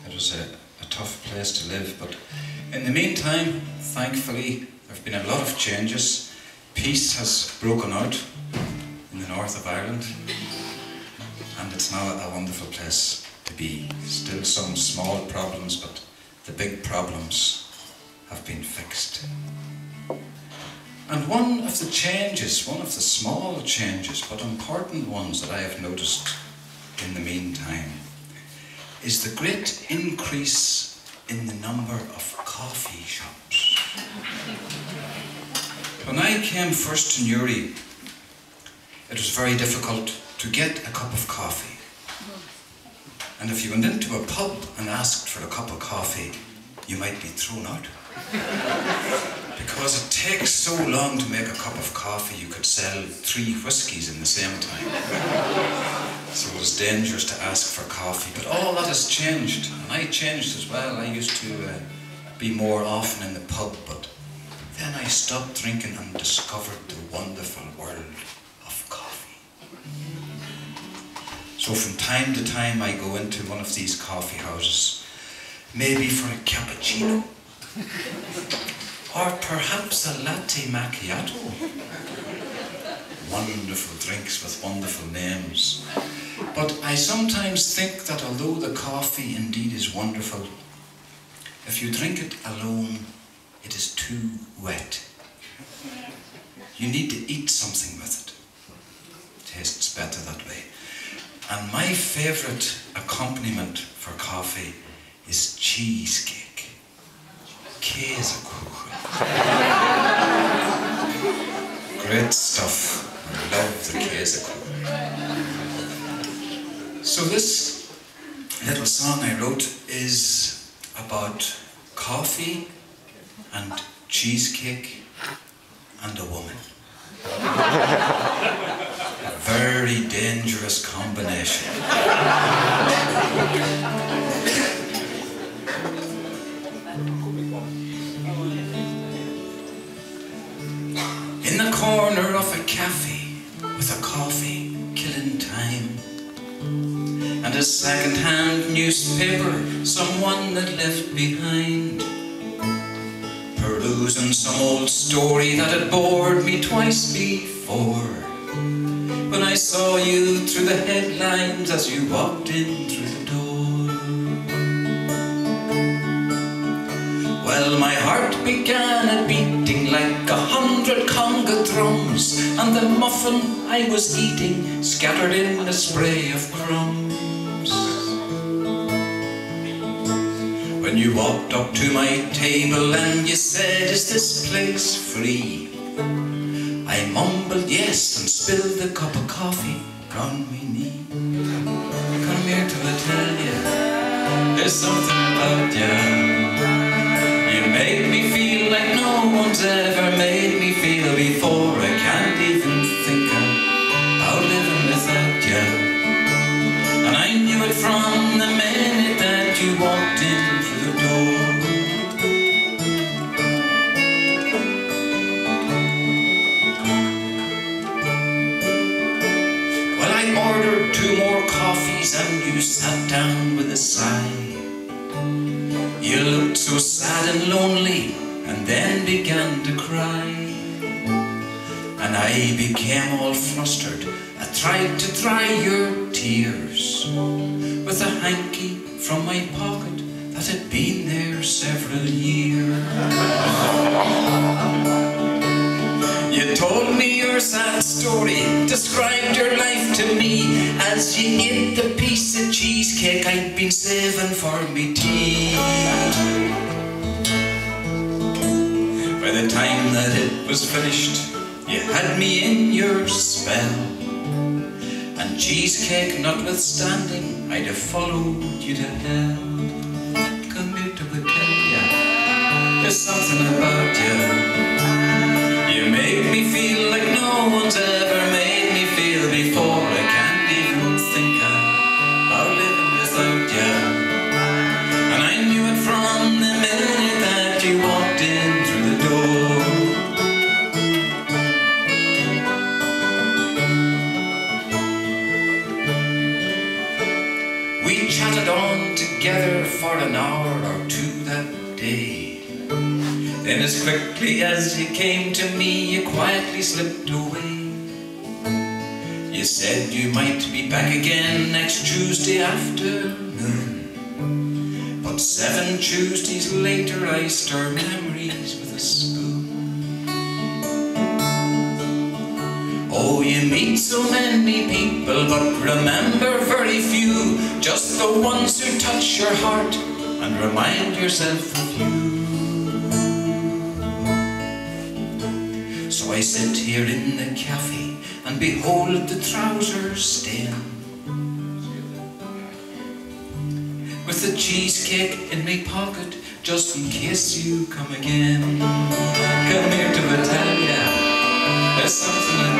It was a tough place to live, but in the meantime, thankfully, there have been a lot of changes. Peace has broken out in the north of Ireland, and it's now a wonderful place to be. Still some small problems, but the big problems have been fixed. And one of the changes, one of the small changes, but important ones that I have noticed in the meantime, is the great increase in the number of coffee shops. When I came first to Newry, it was very difficult to get a cup of coffee. And if you went into a pub and asked for a cup of coffee, you might be thrown out. Because it takes so long to make a cup of coffee, you could sell 3 whiskies in the same time. So it was dangerous to ask for coffee. But all that has changed, and I changed as well. I used to be more often in the pub, but then I stopped drinking and discovered the wonderful world of coffee. So from time to time I go into one of these coffee houses, maybe for a cappuccino, or perhaps a latte macchiato. Wonderful drinks with wonderful names. But I sometimes think that although the coffee indeed is wonderful, if you drink it alone, it is too wet. You need to eat something with it. It tastes better that way. And my favourite accompaniment for coffee is cheesecake. Käsekuchen. Great stuff. I love the Käsekuchen. So this little song I wrote is about coffee and cheesecake and a woman. A very dangerous combination. In the corner of a cafe with a coffee killing time and a second-hand newspaper someone had left behind, perusing some old story that had bored me twice before, when I saw you through the headlines as you walked in through the door. Well, my heart began a beating like 100 conga drums, and the muffin I was eating scattered in a spray of crumbs. When you walked up to my table and you said, "Is this place free?" I mumbled yes and spilled the cup of coffee on my knee. Come here till I tell you, there's something about you. You make me feel like no one's ever made me feel before. I can't even think about living without you. And I knew it from the minute that you walked in through the door. Well, I ordered 2 more coffees and you sat down with a sigh. You looked so sad and lonely and then began to cry. And I became all flustered. I tried to dry your tears with a hanky from my pocket that had been there several years. You told me your sad story, described your life to me as you ate the piece of cheesecake I'd been saving for me tea. By the time that it was finished, you had me in your spell, and cheesecake notwithstanding, I'd have followed you to hell. Come here to tell ya, there's something about you. You make me feel like no one's ever made me feel before. I can't even think about living without you. And I knew it from the minute that you walked in through the door. We plodded on together for an hour or two that day. Then as quickly as you came to me, you quietly slipped away. You said you might be back again next Tuesday afternoon. But 7 Tuesdays later I stir memories with a spoon. Oh, you meet so many people, but remember very few, just the ones who touch your heart and remind yourself of you. So I sit here in the cafe and behold the trousers stain, with the cheesecake in my pocket, just in case you come again. Come here to Italia, there's something